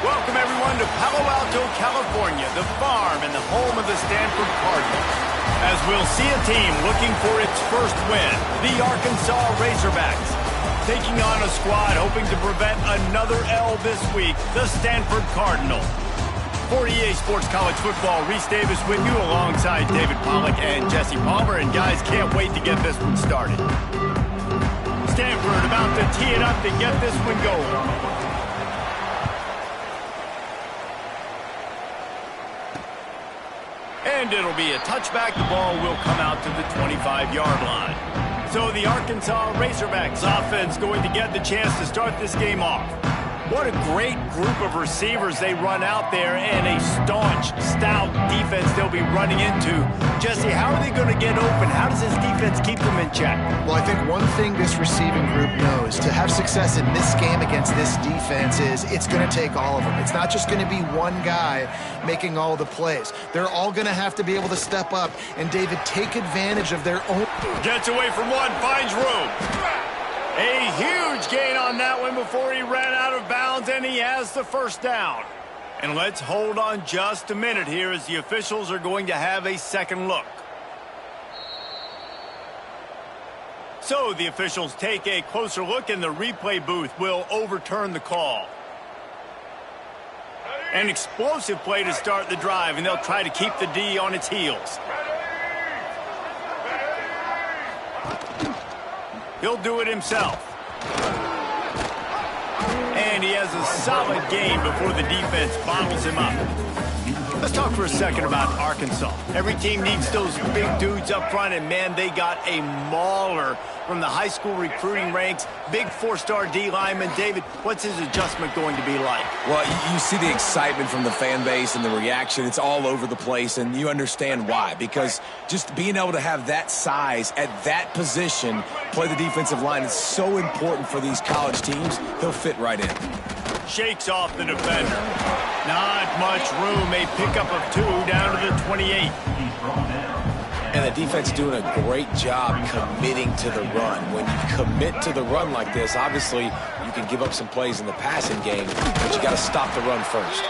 Welcome, everyone, to Palo Alto, California, the farm and the home of the Stanford Cardinals. As we'll see a team looking for its first win, the Arkansas Razorbacks. Taking on a squad hoping to prevent another L this week, the Stanford Cardinals. For EA Sports College Football, Reese Davis with you alongside David Pollack and Jesse Palmer. And guys, can't wait to get this one started. Stanford about to tee it up to get this one going. And it'll be a touchback. The ball will come out to the 25-yard line. So the Arkansas Razorbacks offense going to get the chance to start this game off. What a great group of receivers they run out there, and a staunch, stout defense they'll be running into. Jesse, how are they going to get open? How does this defense keep them in check? Well, I think one thing this receiving group knows, to have success in this game against this defense, is it's going to take all of them. It's not just going to be one guy making all the plays. They're all going to have to be able to step up and, David, take advantage of their own. Gets away from one, finds room. A huge gain on that one before he ran out of bounds, and he has the first down. And let's hold on just a minute here as the officials are going to have a second look. So the officials take a closer look, and the replay booth will overturn the call. An explosive play to start the drive, and they'll try to keep the D on its heels. He'll do it himself. And he has a solid gain before the defense bottles him up. Let's talk for a second about Arkansas. Every team needs those big dudes up front, and man, they got a mauler from the high school recruiting ranks. Big four-star D lineman. David, what's his adjustment going to be like? Well, you see the excitement from the fan base and the reaction. It's all over the place, and you understand why. Because just being able to have that size at that position, play the defensive line, is so important for these college teams. He'll fit right in. Shakes off the defender. Not much room. A pickup of 2 down to the 28. And the defense doing a great job committing to the run. When you commit to the run like this, obviously you can give up some plays in the passing game, but you got to stop the run first.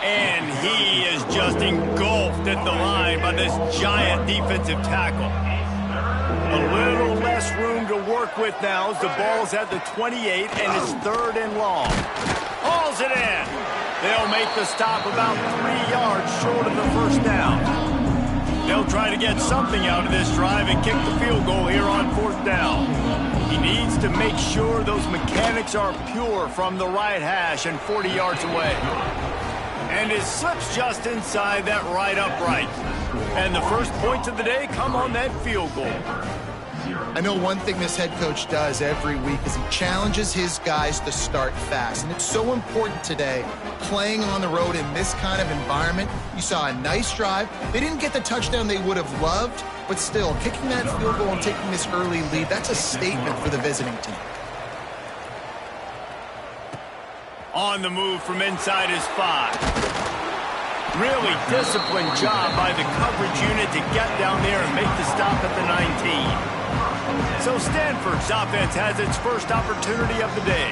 And he is just engulfed at the line by this giant defensive tackle. A little less room to work with now as the ball's at the 28 and it's 3rd and long. Hauls it in. They'll make the stop about 3 yards short of the first down. They'll try to get something out of this drive and kick the field goal here on 4th down. He needs to make sure those mechanics are pure from the right hash and 40 yards away. And it slips just inside that right upright. And the first points of the day come on that field goal. I know one thing this head coach does every week is he challenges his guys to start fast. And it's so important today, playing on the road in this kind of environment. You saw a nice drive. They didn't get the touchdown they would have loved, but still, kicking that field goal and taking this early lead, that's a statement for the visiting team. On the move from inside his 5. Really disciplined job by the coverage unit to get down there and make the stop at the 19. So Stanford's offense has its first opportunity of the day.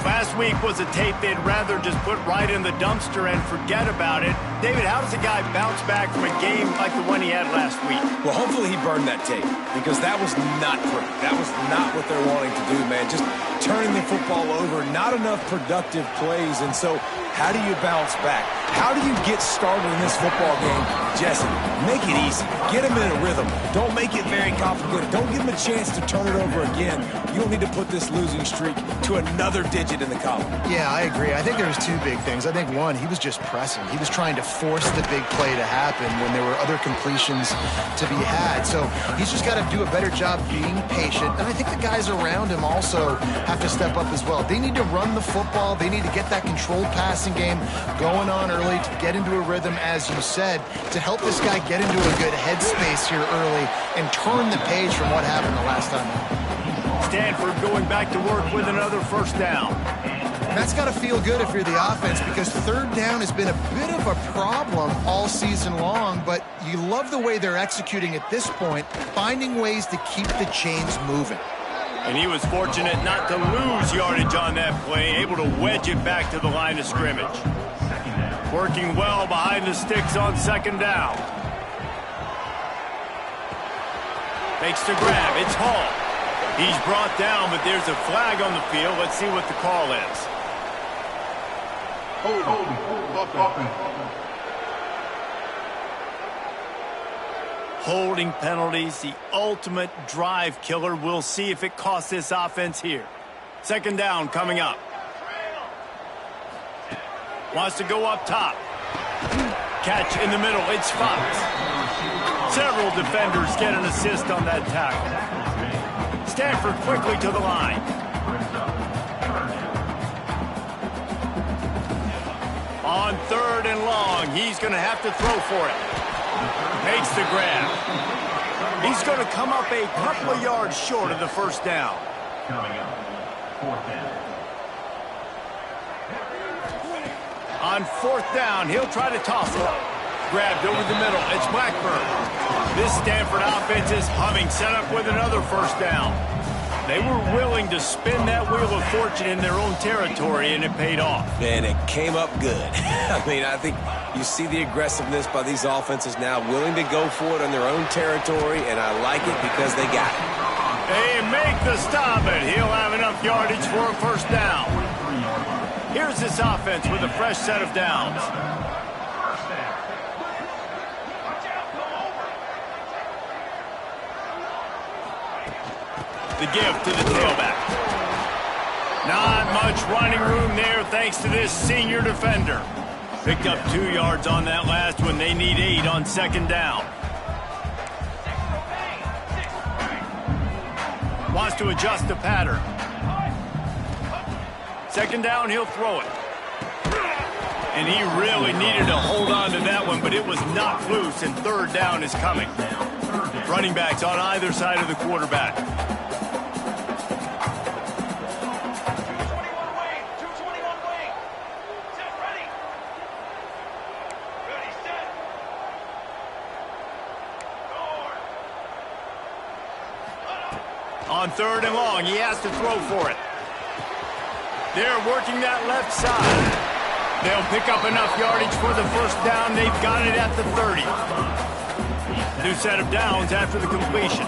Last week was a tape they'd rather just put right in the dumpster and forget about it. David, how does a guy bounce back from a game like the one he had last week? Well, hopefully he burned that tape, because that was not pretty. That was not what they're wanting to do, man. Just turning the football over, not enough productive plays. And so How do you bounce back? How do you get started in this football game? Jesse, make it easy. Get them in a rhythm. Don't make it very complicated. Don't give them a chance to turn it over again. You don't need to put this losing streak to another digit in the column. Yeah, I agree. I think there was two big things. I think, one, he was just pressing. He was trying to force the big play to happen when there were other completions to be had. So he's just got to do a better job being patient. And I think the guys around him also have to step up as well. They need to run the football. They need to get that controlled passing game going on early to get into a rhythm, as you said, to help this guy get into a good headspace here early and turn the page from what happened the last time out. Stanford going back to work with another first down. And that's got to feel good if you're the offense, because third down has been a bit of a problem all season long, but you love the way they're executing at this point, finding ways to keep the chains moving. And he was fortunate not to lose yardage on that play, able to wedge it back to the line of scrimmage. Working well behind the sticks on second down. Makes the grab. It's Hall. He's brought down, but there's a flag on the field. Let's see what the call is. Holding penalties, the ultimate drive killer. We'll see if it costs this offense here. Second down coming up. Wants to go up top. Catch in the middle. It's Fox. Several defenders get an assist on that tackle. Stanford quickly to the line. On third and long, he's going to have to throw for it. Makes the grab. He's going to come up a couple of yards short of the first down. Coming up, fourth down. On fourth down, he'll try to toss it. Grabbed over the middle. It's Blackburn. This Stanford offense is humming. Set up with another first down. They were willing to spin that wheel of fortune in their own territory, and it paid off. And it came up good. I mean, I think you see the aggressiveness by these offenses now, willing to go for it on their own territory, and I like it because they got it. They make the stop, and he'll have enough yardage for a first down. Here's this offense with a fresh set of downs. The give to the tailback. Not much running room there thanks to this senior defender. Picked up 2 yards on that last one. They need 8 on second down. Wants to adjust the pattern. Second down, he'll throw it. And he really needed to hold on to that one, but it was knocked loose, and third down is coming. Running backs on either side of the quarterback. On third and long, he has to throw for it. They're working that left side. They'll pick up enough yardage for the first down. They've got it at the 30. New set of downs after the completion.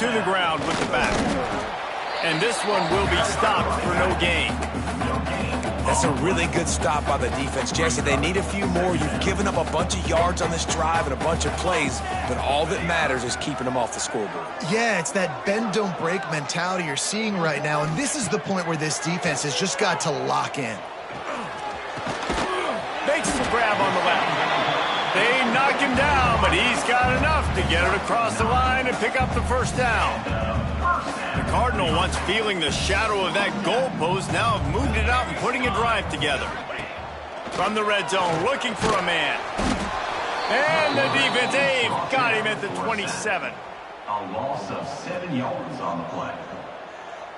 To the ground with the back. And this one will be stopped for no gain. That's a really good stop by the defense. Jesse, they need a few more. You've given up a bunch of yards on this drive and a bunch of plays, but all that matters is keeping them off the scoreboard. Yeah, it's that bend, don't break mentality you're seeing right now, and this is the point where this defense has just got to lock in. Makes the grab on the left. They knock him down, but he's got enough to get it across the line and pick up the first down. The Cardinal, once feeling the shadow of that goalpost, now have moved it out and putting a drive together. From the red zone, looking for a man. And the defense, they've got him at the 27. A loss of 7 yards on the play.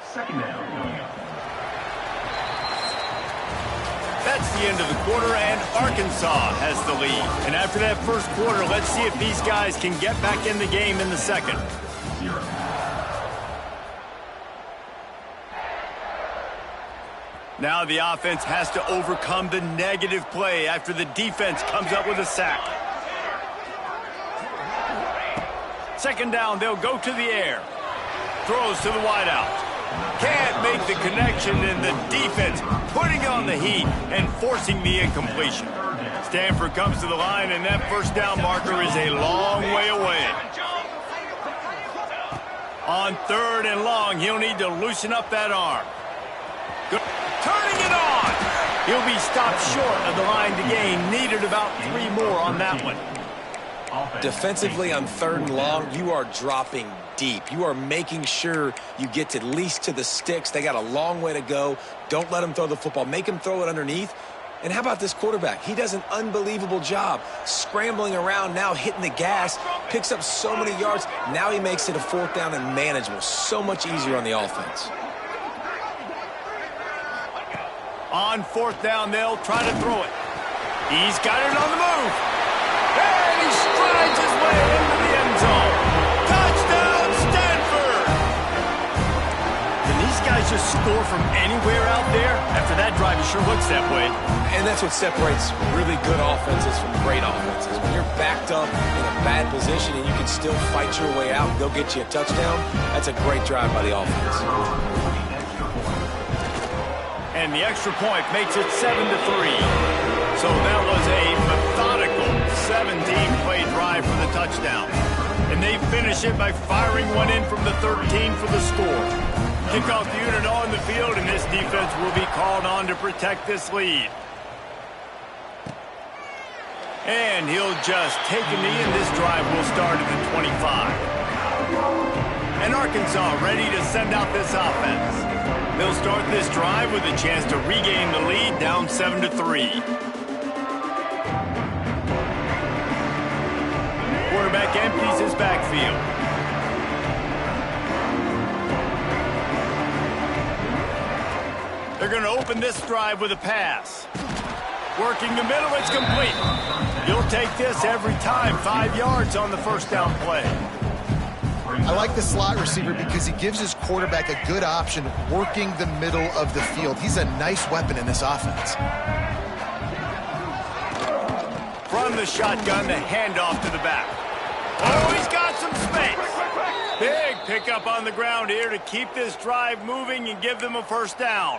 Second down coming up. That's the end of the quarter, and Arkansas has the lead. And after that first quarter, let's see if these guys can get back in the game in the second. 0. Now the offense has to overcome the negative play after the defense comes up with a sack. Second down, they'll go to the air. Throws to the wideout. Can't make the connection, and the defense putting on the heat and forcing the incompletion. Stanford comes to the line, and that first down marker is a long way away. On 3rd and long, he'll need to loosen up that arm. Turning it on. He'll be stopped short of the line to gain. Needed about 3 more on that one. Defensively on 3rd and long, you are dropping deep. You are making sure you get at least to the sticks. They got a long way to go. Don't let them throw the football. Make them throw it underneath. And how about this quarterback? He does an unbelievable job scrambling around, now hitting the gas, picks up so many yards. Now he makes it a 4th down and manageable. So much easier on the offense. On 4th down, they'll try to throw it. He's got it on the move. And he strides his way into the end zone. Touchdown, Stanford! Can these guys just score from anywhere out there? After that drive, it sure looks that way. And that's what separates really good offenses from great offenses. When you're backed up in a bad position and you can still fight your way out and go get you a touchdown, that's a great drive by the offense. And the extra point makes it 7-3. So that was a methodical 17-play drive for the touchdown. And they finish it by firing one in from the 13 for the score. Kickoff unit on the field, and this defense will be called on to protect this lead. And he'll just take a knee, and this drive will start at the 25. And Arkansas ready to send out this offense. They'll start this drive with a chance to regain the lead, down 7-3. Quarterback empties his backfield. They're going to open this drive with a pass. Working the middle, it's complete. You'll take this every time. 5 yards on the first down play. I like the slot receiver because he gives his quarterback a good option working the middle of the field. He's a nice weapon in this offense. From the shotgun, the handoff to the back. Oh, he's got some space. Big pickup on the ground here to keep this drive moving and give them a first down.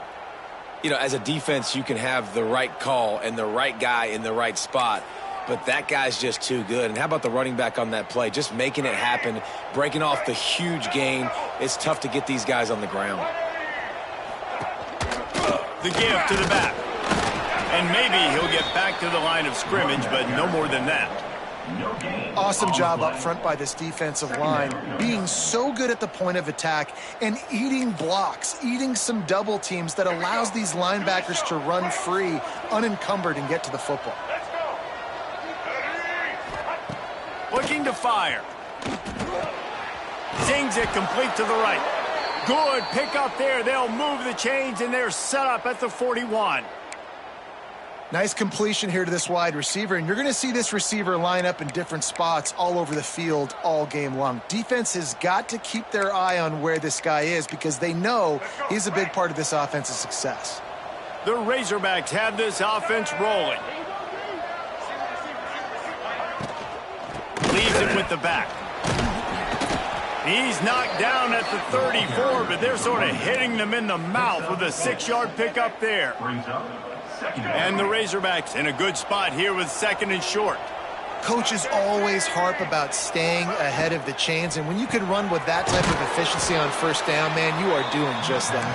You know, as a defense, you can have the right call and the right guy in the right spot, but that guy's just too good. And how about the running back on that play? Just making it happen, breaking off the huge gain. It's tough to get these guys on the ground. The give to the back. And maybe he'll get back to the line of scrimmage, but no more than that. Awesome job up front by this defensive line, being so good at the point of attack and eating blocks, eating some double teams that allows these linebackers to run free, unencumbered, and get to the football. Looking to fire. Zings it complete to the right. Good pickup there. They'll move the chains, and they're set up at the 41. Nice completion here to this wide receiver, and you're going to see this receiver line up in different spots all over the field all game long. Defense has got to keep their eye on where this guy is because they know he's a big part of this offense's success. The Razorbacks have this offense rolling. Leaves it with the back. He's knocked down at the 34, but they're sort of hitting them in the mouth with a 6-yard pickup there. And the Razorbacks in a good spot here with 2nd and short. Coaches always harp about staying ahead of the chains, and when you can run with that type of efficiency on first down, man, you are doing just that.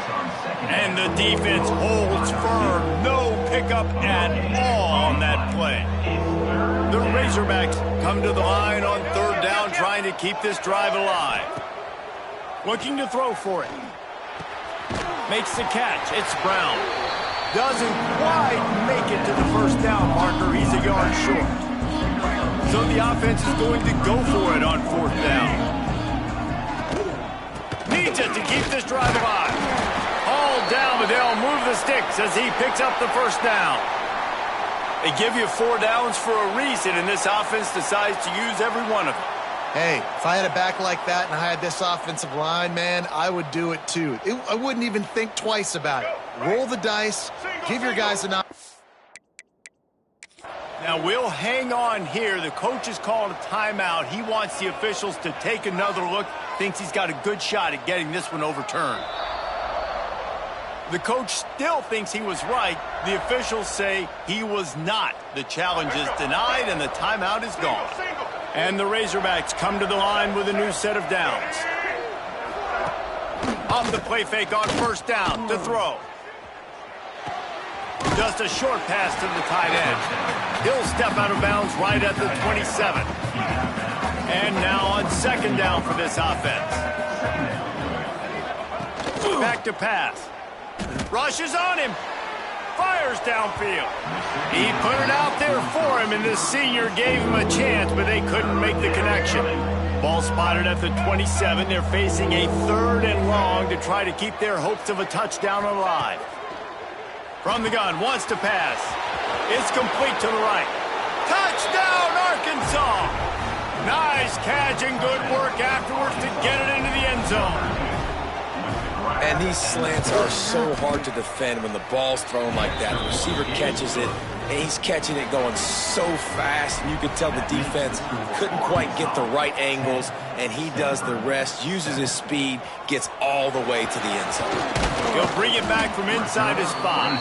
And the defense holds firm. No pickup at all on that play. The Razorbacks come to the line on 3rd down, trying to keep this drive alive. Looking to throw for it. Makes the catch. It's Brown. Doesn't quite make it to the first down marker. He's a yard short. So the offense is going to go for it on 4th down. Needs it to keep this drive alive. Hauled down, but they'll move the sticks as he picks up the first down. They give you 4 downs for a reason, and this offense decides to use every one of them. Hey, if I had a back like that and I had this offensive line, man, I would do it too. I wouldn't even think twice about it. Roll the dice, give your guys an opportunity. Now, we'll hang on here. The coach has called a timeout. He wants the officials to take another look. Thinks he's got a good shot at getting this one overturned. The coach still thinks he was right. The officials say he was not. The challenge is denied and the timeout is gone. And the Razorbacks come to the line with a new set of downs. Off the play fake on first down to throw. Just a short pass to the tight end. He'll step out of bounds right at the 27. And now on second down for this offense. Back to pass. Rushes on him. Fires downfield. He put it out there for him, and the senior gave him a chance, but they couldn't make the connection. Ball spotted at the 27. They're facing a 3rd and long to try to keep their hopes of a touchdown alive. From the gun, wants to pass. It's complete to the right. Touchdown, Arkansas! Nice catch and good work afterwards to get it into the end zone. And these slants are so hard to defend when the ball's thrown like that. The receiver catches it, and he's catching it going so fast. And you could tell the defense couldn't quite get the right angles, and he does the rest, uses his speed, gets all the way to the end zone. He'll bring it back from inside his spot.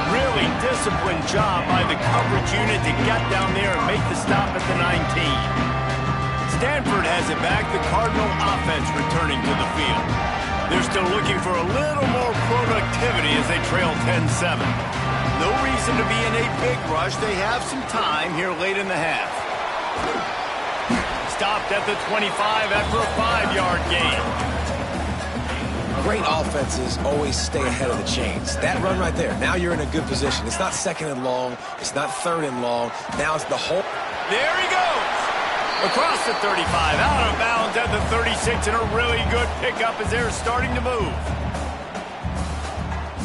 Really disciplined job by the coverage unit to get down there and make the stop at the 19. Stanford has it back, the Cardinal offense returning to the field. They're still looking for a little more productivity as they trail 10-7. No reason to be in a big rush. They have some time here late in the half. Stopped at the 25 after a 5-yard gain. Great offenses always stay ahead of the chains. That run right there, now you're in a good position. It's not 2nd and long. It's not 3rd and long. Now it's the whole... There he goes! Across the 35, out of bounds at the 36, and a really good pickup as they're starting to move.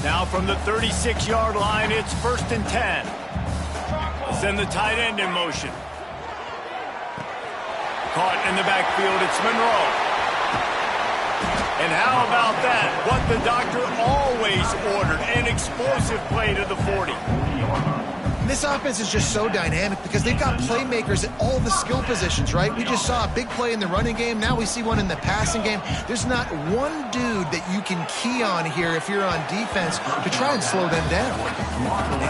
Now from the 36-yard line, it's 1st and 10. Send the tight end in motion. Caught in the backfield, it's Monroe. And how about that? What the doctor always ordered, an explosive play to the 40. This offense is just so dynamic because they've got playmakers at all the skill positions, right? We just saw a big play in the running game. Now we see one in the passing game. There's not one dude that you can key on here if you're on defense to try and slow them down.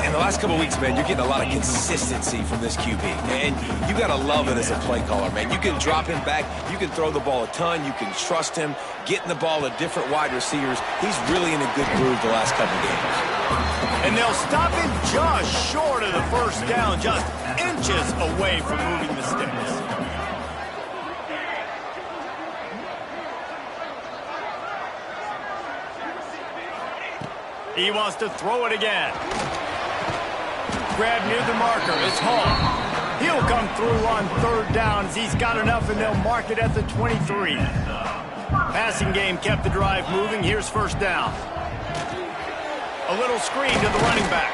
In the last couple of weeks, man, you're getting a lot of consistency from this QB. And you got to love it as a play caller, man. You can drop him back. You can throw the ball a ton. You can trust him, getting the ball to different wide receivers. He's really in a good groove the last couple of games. And they'll stop him just short of the first down, just inches away from moving the sticks. He wants to throw it again. Grab near the marker. It's Hall. He'll come through on 3rd down as he's got enough, and they'll mark it at the 23. Passing game kept the drive moving. Here's 1st down. A little screen to the running back.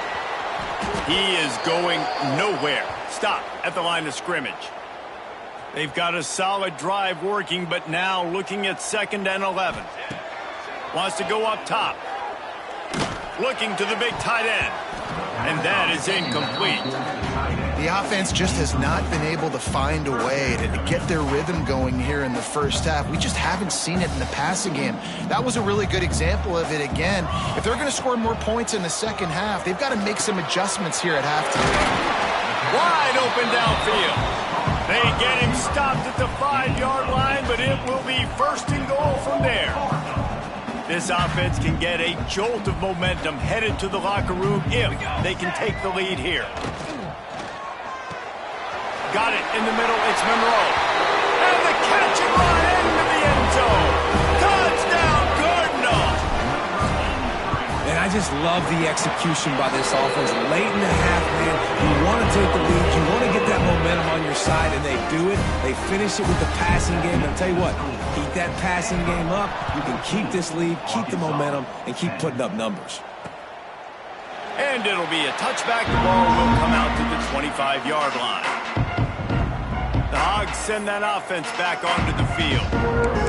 He is going nowhere. Stop at the line of scrimmage. They've got a solid drive working, but now looking at 2nd and 11. Wants to go up top. Looking to the big tight end. And that is incomplete. The offense just has not been able to find a way to get their rhythm going here in the first half. We just haven't seen it in the passing game. That was a really good example of it again. If they're going to score more points in the second half, they've got to make some adjustments here at halftime. Wide open downfield. They get him stopped at the 5-yard line, but it will be 1st and goal from there. This offense can get a jolt of momentum headed to the locker room if they can take the lead here. Got it in the middle. It's Monroe. And the catch and run into the end zone. Touchdown, Cardinal. And I just love the execution by this offense. Late in the half, man, you want to take the lead. You want to get that momentum on your side, and they do it. They finish it with the passing game. And I'll tell you what, keep that passing game up. You can keep this lead, keep the momentum, and keep putting up numbers. And it'll be a touchback. The ball will come out to the 25-yard line. The Dogs send that offense back onto the field.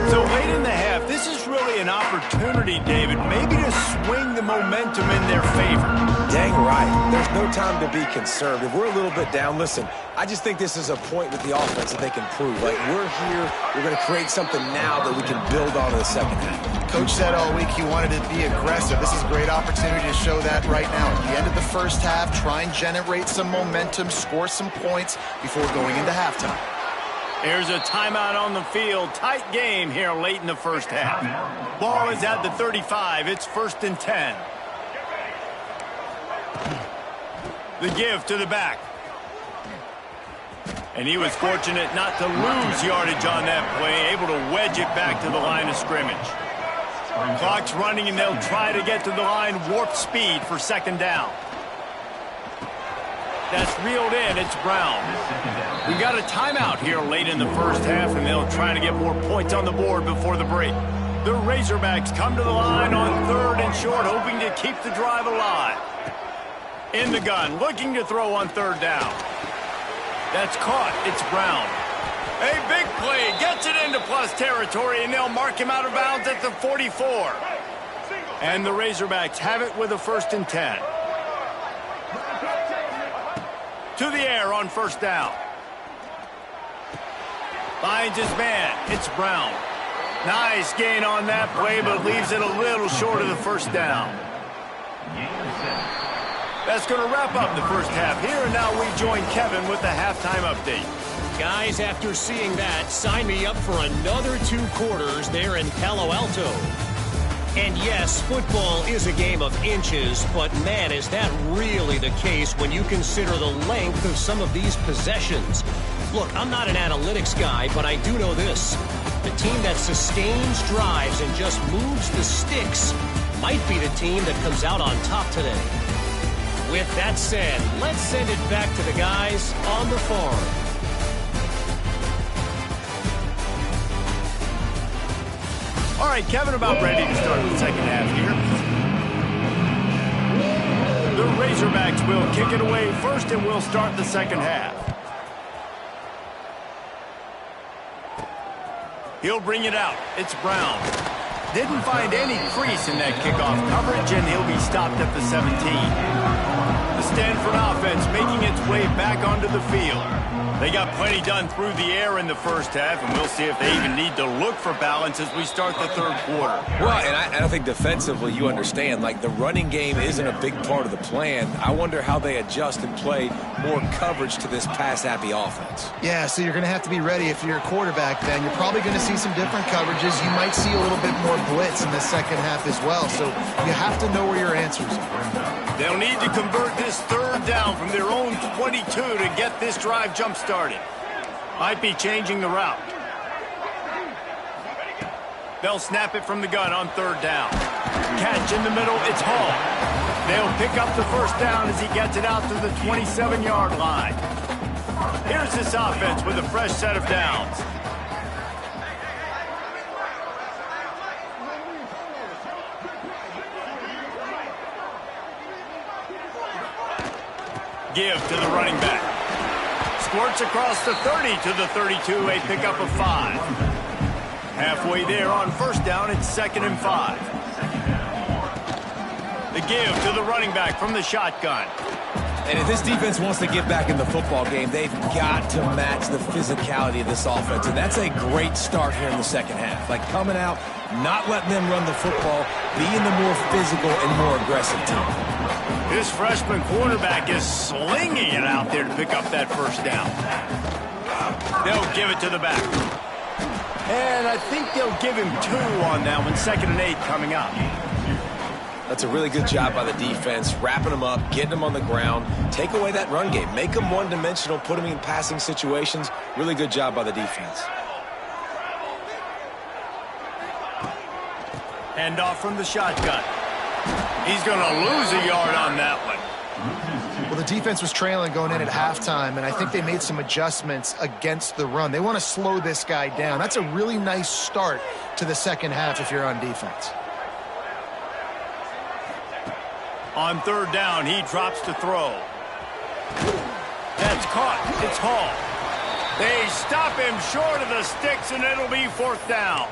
So late in the half, this is really an opportunity, David, maybe to swing the momentum in their favor. Dang right. There's no time to be concerned. If we're a little bit down, listen, I just think this is a point with the offense that they can prove. Like, we're here, we're going to create something now that we can build on in the second half. Coach said all week he wanted to be aggressive. This is a great opportunity to show that right now. At the end of the first half, try and generate some momentum, score some points before going into halftime. Here's a timeout on the field. Tight game here late in the first half. Ball is at the 35. It's 1st and 10. The give to the back. And he was fortunate not to lose yardage on that play, able to wedge it back to the line of scrimmage. Clock's running, and they'll try to get to the line warp speed for 2nd down. That's reeled in. It's Brown. We got a timeout here late in the first half, and they'll try to get more points on the board before the break. The Razorbacks come to the line on 3rd and short, hoping to keep the drive alive. In the gun, looking to throw on 3rd down. That's caught. It's Brown. A big play. Gets it into plus territory, and they'll mark him out of bounds at the 44. And the Razorbacks have it with a 1st and 10. To the air on 1st down. Finds his man. It's Brown. Nice gain on that play, but leaves it a little short of the 1st down. That's going to wrap up the first half here, and now we join Kevin with the halftime update. Guys, after seeing that, sign me up for another 2 quarters there in Palo Alto. And yes, football is a game of inches, but man, is that really the case when you consider the length of some of these possessions. Look, I'm not an analytics guy, but I do know this. The team that sustains drives and just moves the sticks might be the team that comes out on top today. With that said, let's send it back to the guys on the farm. All right, Kevin, about ready to start the second half here. The Razorbacks will kick it away first, and we'll start the second half. He'll bring it out. It's Brown. Didn't find any crease in that kickoff coverage, and he'll be stopped at the 17. The Stanford offense making its way back onto the field. They got plenty done through the air in the first half, and we'll see if they even need to look for balance as we start the 3rd quarter. Well, and I think defensively you understand, like, the running game isn't a big part of the plan. I wonder how they adjust and play more coverage to this pass-happy offense. Yeah, so you're going to have to be ready if you're a quarterback then. You're probably going to see some different coverages. You might see a little bit more blitz in the second half as well, so you have to know where your answers are. They'll need to convert this 3rd down from their own 22 to get this drive jump-started. Might be changing the route. They'll snap it from the gun on 3rd down. Catch in the middle, it's Hall. They'll pick up the 1st down as he gets it out to the 27-yard line. Here's this offense with a fresh set of downs. Give to the running back. Squirts across the 30 to the 32, a pickup of 5. Halfway there on 1st down, it's 2nd and 5. The give to the running back from the shotgun. And if this defense wants to get back in the football game, they've got to match the physicality of this offense. And that's a great start here in the second half. Like, coming out, not letting them run the football, being the more physical and more aggressive team. This freshman quarterback is slinging it out there to pick up that 1st down. They'll give it to the back. And I think they'll give him 2 on that one. 2nd and 8 coming up. That's a really good job by the defense, wrapping them up, getting them on the ground, take away that run game, make them one-dimensional, put them in passing situations. Really good job by the defense. Hand off from the shotgun. He's going to lose a yard on that one. Well, the defense was trailing going in at halftime, and I think they made some adjustments against the run. They want to slow this guy down. That's a really nice start to the second half if you're on defense. On 3rd down, he drops to throw. That's caught. It's Hall. They stop him short of the sticks, and it'll be 4th down.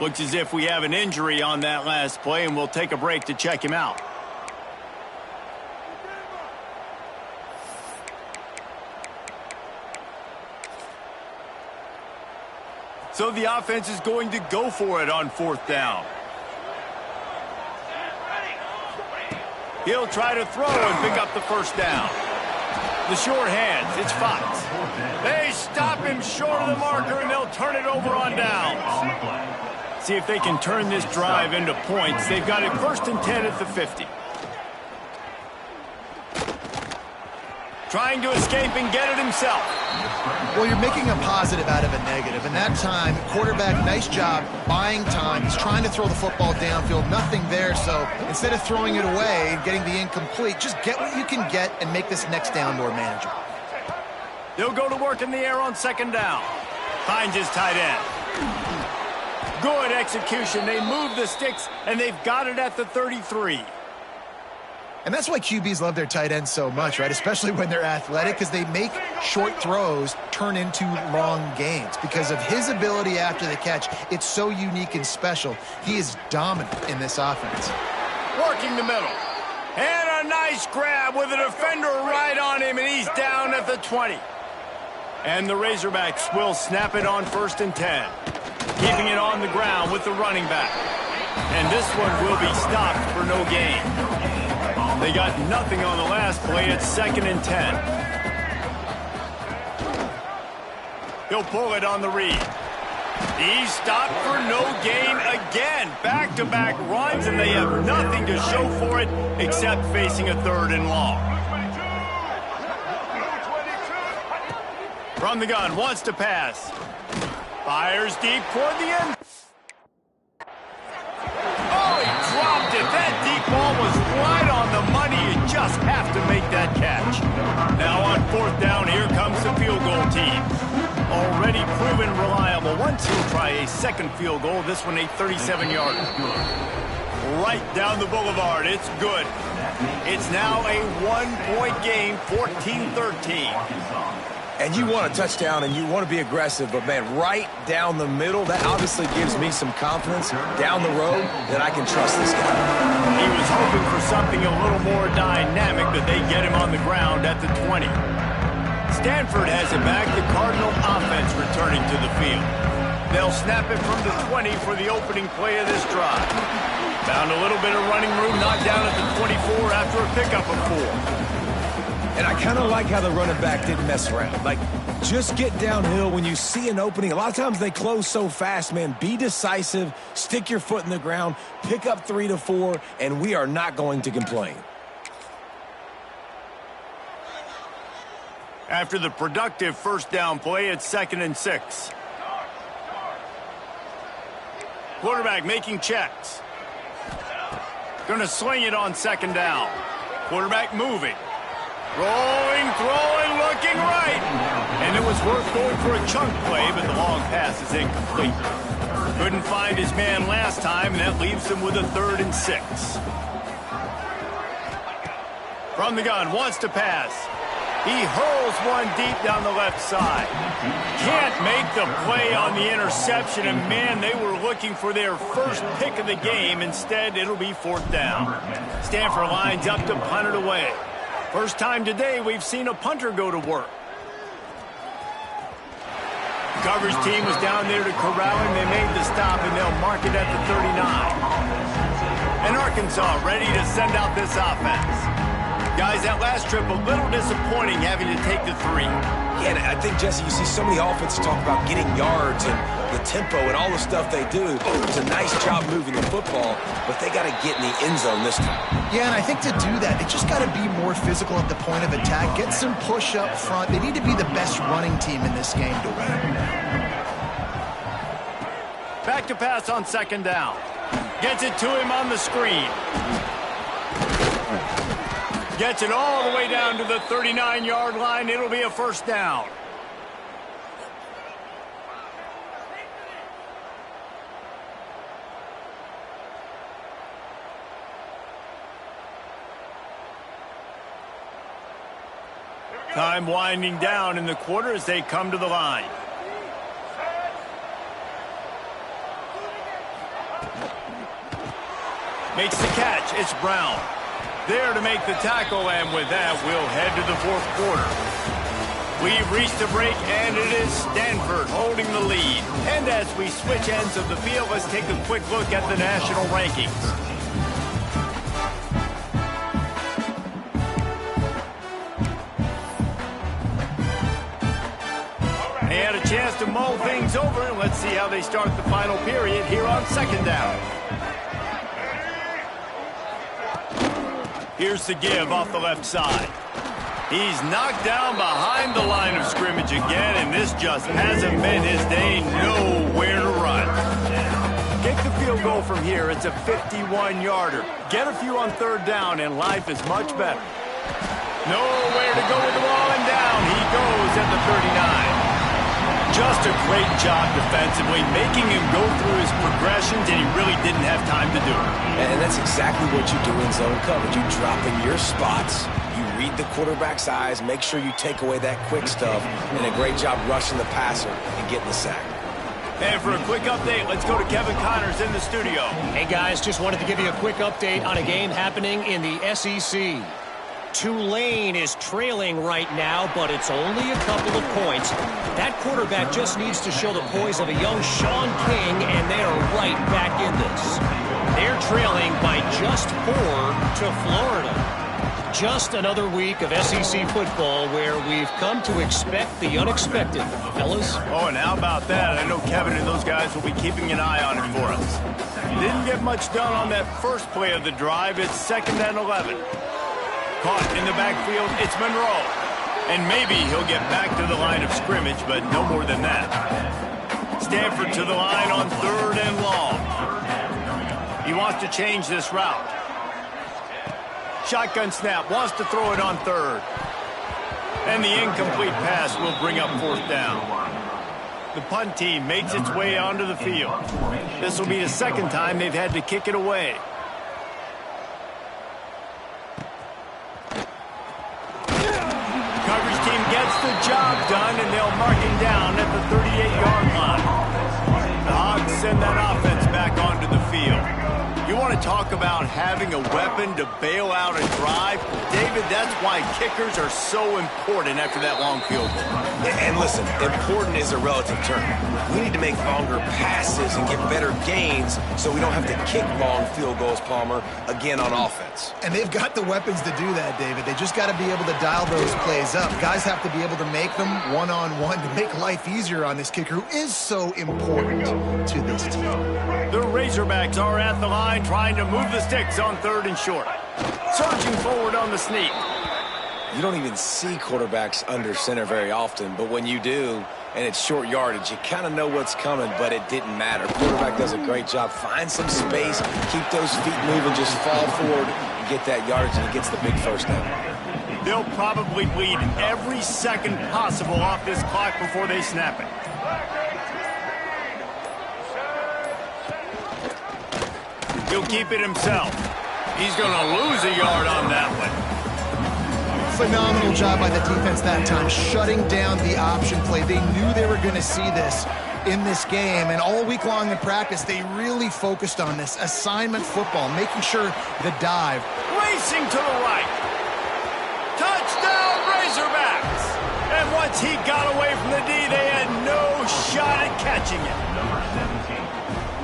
Looks as if we have an injury on that last play, and we'll take a break to check him out. So the offense is going to go for it on 4th down. He'll try to throw and pick up the 1st down. The short hands, it's Fox. They stop him short of the marker, and they'll turn it over on downs. See if they can turn this drive into points. They've got it 1st and 10 at the 50. Trying to escape and get it himself. Well, you're making a positive out of a negative. And that time, quarterback, nice job buying time. He's trying to throw the football downfield. Nothing there. So instead of throwing it away and getting the incomplete, just get what you can get and make this next down more manageable. They'll go to work in the air on 2nd down. Finds his tight end. Good execution. They move the sticks, and they've got it at the 33. And that's why QBs love their tight ends so much, right? Especially when they're athletic, because they make short throws turn into long gains. Because of his ability after the catch, it's so unique and special. He is dominant in this offense. Working the middle. And a nice grab with a defender right on him, and he's down at the 20. And the Razorbacks will snap it on 1st and 10. Keeping it on the ground with the running back. And this one will be stopped for no gain. They got nothing on the last play. It's 2nd and 10. He'll pull it on the read. He's stopped for no gain again. Back-to-back runs, and they have nothing to show for it except facing a 3rd and long. From the gun, wants to pass. Fires deep toward the end. Oh, he dropped it. That deep ball was right on the money. You just have to make that catch. Now on 4th down, here comes the field goal team. Already proven reliable. Once he'll try a 2nd field goal. This one a 37-yarder. Right down the boulevard. It's good. It's now a 1-point game, 14-13. And you want a touchdown and you want to be aggressive, but man, right down the middle, that obviously gives me some confidence down the road that I can trust this guy. He was hoping for something a little more dynamic, but they get him on the ground at the 20. Stanford has it back, the Cardinal offense returning to the field. They'll snap it from the 20 for the opening play of this drive. Found a little bit of running room, knocked down at the 24 after a pickup of 4. And I kind of like how the running back didn't mess around. Like, just get downhill when you see an opening. A lot of times they close so fast, man. Be decisive, stick your foot in the ground, pick up 3 to 4, and we are not going to complain. After the productive 1st down play, it's 2nd and 6. Quarterback making checks. Gonna sling it on 2nd down. Quarterback moving. Rolling, throwing, looking right. And it was worth going for a chunk play, but the long pass is incomplete. Couldn't find his man last time, and that leaves him with a 3rd and 6. From the gun, wants to pass. He hurls one deep down the left side. Can't make the play on the interception, and man, they were looking for their first pick of the game. Instead, it'll be 4th down. Stanford lines up to punt it away. First time today we've seen a punter go to work. Coverage team was down there to corral him. They made the stop, and they'll mark it at the 39. And Arkansas ready to send out this offense. Guys, that last trip a little disappointing having to take the 3. Yeah, and I think, Jesse, you see so many offenses talk about getting yards and the tempo and all the stuff they do. It's a nice job moving the football, but they got to get in the end zone this time. Yeah, and I think to do that, they just got to be more physical at the point of attack, get some push up front. They need to be the best running team in this game to win. Back to pass on 2nd down. Gets it to him on the screen. Gets it all the way down to the 39-yard line. It'll be a 1st down. Time winding down in the quarter as they come to the line. Makes the catch. It's Brown. There to make the tackle, and with that, we'll head to the fourth quarter. We've reached a break, and it is Stanford holding the lead. And as we switch ends of the field, let's take a quick look at the national rankings. They had a chance to mull things over, and let's see how they start the final period here on second down. Here's the give off the left side. He's knocked down behind the line of scrimmage again, and this just hasn't been his day. Nowhere to run. Kick the field goal from here. It's a 51-yarder. Get a few on third down, and life is much better. Nowhere to go with the ball, and down he goes at the 39. Just a great job defensively, making him go through his progressions, and he really didn't have time to do it. And that's exactly what you do in zone coverage. You drop in your spots, you read the quarterback's eyes, make sure you take away that quick stuff, and a great job rushing the passer and getting the sack. And for a quick update, let's go to Kevin Connors in the studio. Hey, guys, just wanted to give you a quick update on a game happening in the SEC. Tulane is trailing right now, but it's only a couple of points. That quarterback just needs to show the poise of a young Sean King, and they are right back in this. They're trailing by just 4 to Florida. Just another week of SEC football where we've come to expect the unexpected, fellas. Oh, and how about that? I know Kevin and those guys will be keeping an eye on it for us. Didn't get much done on that first play of the drive. It's 2nd and 11. Caught in the backfield, it's Monroe. And maybe he'll get back to the line of scrimmage, but no more than that. Stanford to the line on 3rd and long. He wants to change this route. Shotgun snap, wants to throw it on 3rd. And the incomplete pass will bring up 4th down. The punt team makes its way onto the field. This will be the 2nd time they've had to kick it away. Gets the job done, and they'll mark him down at the 38-yard line. The Hogs send that offense back onto the field. You want to talk about having a weapon to bail out a drive? David, that's why kickers are so important after that long field goal. And listen, important is a relative term. We need to make longer passes and get better gains so we don't have to kick long field goals, Palmer, again on offense. And they've got the weapons to do that, David. They just got to be able to dial those plays up. Guys have to be able to make them one-on-one to make life easier on this kicker who is so important to this team. The Razorbacks are at the line trying to move the sticks on 3rd and short. Surging forward on the sneak. You don't even see quarterbacks under center very often, but when you do, and it's short yardage, you kind of know what's coming, but it didn't matter. Quarterback does a great job. Find some space, keep those feet moving, just fall forward and get that yardage, and he gets the big 1st down. They'll probably bleed every second possible off this clock before they snap it. He'll keep it himself. He's going to lose a yard on that one. Phenomenal job by the defense that time, shutting down the option play. They knew they were going to see this in this game, and all week long in practice, they really focused on this assignment football, making sure the dive. Racing to the right. Touchdown, Razorbacks! And once he got away from the D, they had no shot at catching it.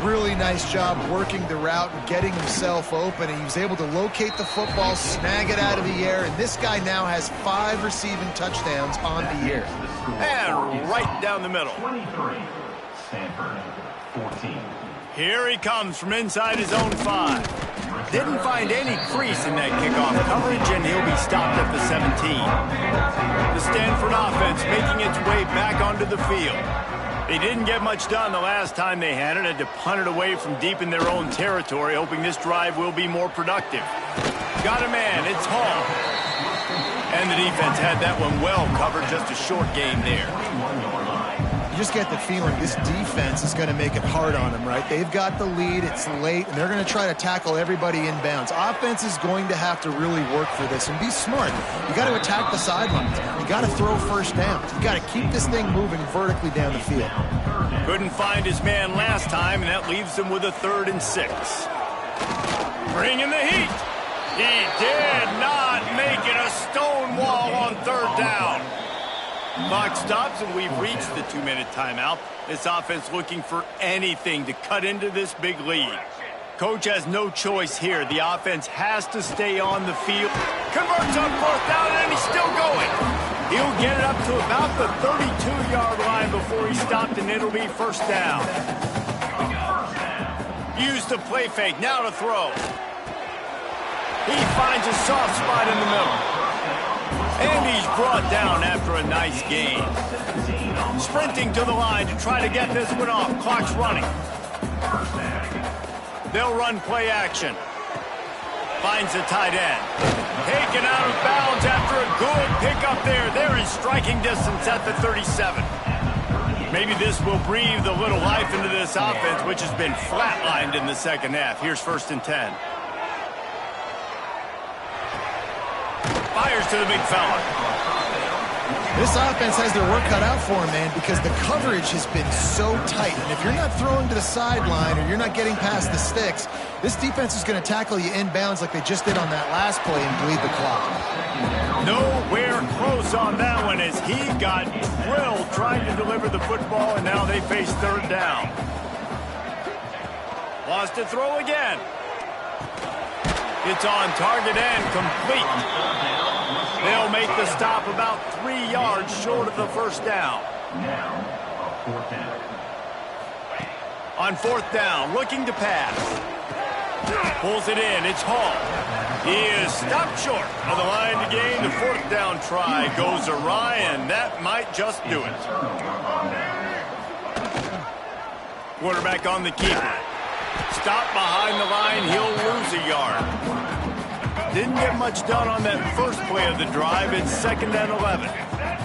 Really nice job working the route and getting himself open, and he was able to locate the football, snag it out of the air, and this guy now has 5 receiving touchdowns on the year. And right down the middle. 23, Stanford, 14. Here he comes from inside his own 5. Didn't find any crease in that kickoff coverage, and he'll be stopped at the 17. The Stanford offense making its way back onto the field. They didn't get much done the last time they had to punt it away from deep in their own territory, hoping this drive will be more productive. Got a man, it's Hall. And the defense had that one well covered, just a short game there. just get the feeling this defense is going to make it hard on them, right? They've got the lead. It's late, and they're going to try to tackle everybody inbounds. Offense is going to have to really work for this and be smart. You got to attack the sidelines. You got to throw first downs. You got to keep this thing moving vertically down the field. Couldn't find his man last time, and that leaves him with a 3rd and 6. Bringing the heat. He did not make it a stone wall on 3rd down. Clock stops, and we've reached the 2-minute timeout. This offense looking for anything to cut into this big lead. Coach has no choice here. The offense has to stay on the field. Converts on 4th down, and he's still going. He'll get it up to about the 32-yard line before he's stopped, and it'll be 1st down. Use the play fake. Now to throw. He finds a soft spot in the middle. And he's brought down after a nice gain. Sprinting to the line to try to get this one off. Clock's running. They'll run play action. Finds the tight end. Taken out of bounds after a good pickup there. They're in striking distance at the 37. Maybe this will breathe a little life into this offense, which has been flatlined in the second half. Here's 1st and 10. Fires to the big fella. This offense has their work cut out for them, man, because the coverage has been so tight. And if you're not throwing to the sideline or you're not getting past the sticks, this defense is going to tackle you inbounds like they just did on that last play and bleed the clock. Nowhere close on that one as he got drilled trying to deliver the football, and now they face 3rd down. Wants to throw again. It's on target and complete. They'll make the stop about 3 yards short of the 1st down. Now, 4th down. On 4th down, looking to pass. Pulls it in. It's Hall. He is stopped short of the line to gain. The 4th down try goes awry, and that might just do it. Quarterback on the keeper. Stop behind the line. He'll lose a yard. Didn't get much done on that first play of the drive. It's 2nd and 11.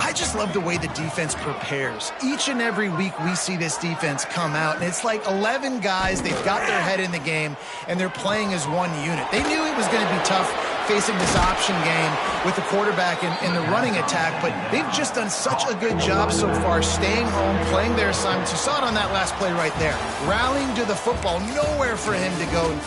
I just love the way the defense prepares. Each and every week we see this defense come out, and it's like 11 guys. They've got their head in the game, and they're playing as one unit. They knew it was going to be tough facing this option game with the quarterback in the running attack, but they've just done such a good job so far staying home, playing their assignments. You saw it on that last play right there. Rallying to the football, nowhere for him to go.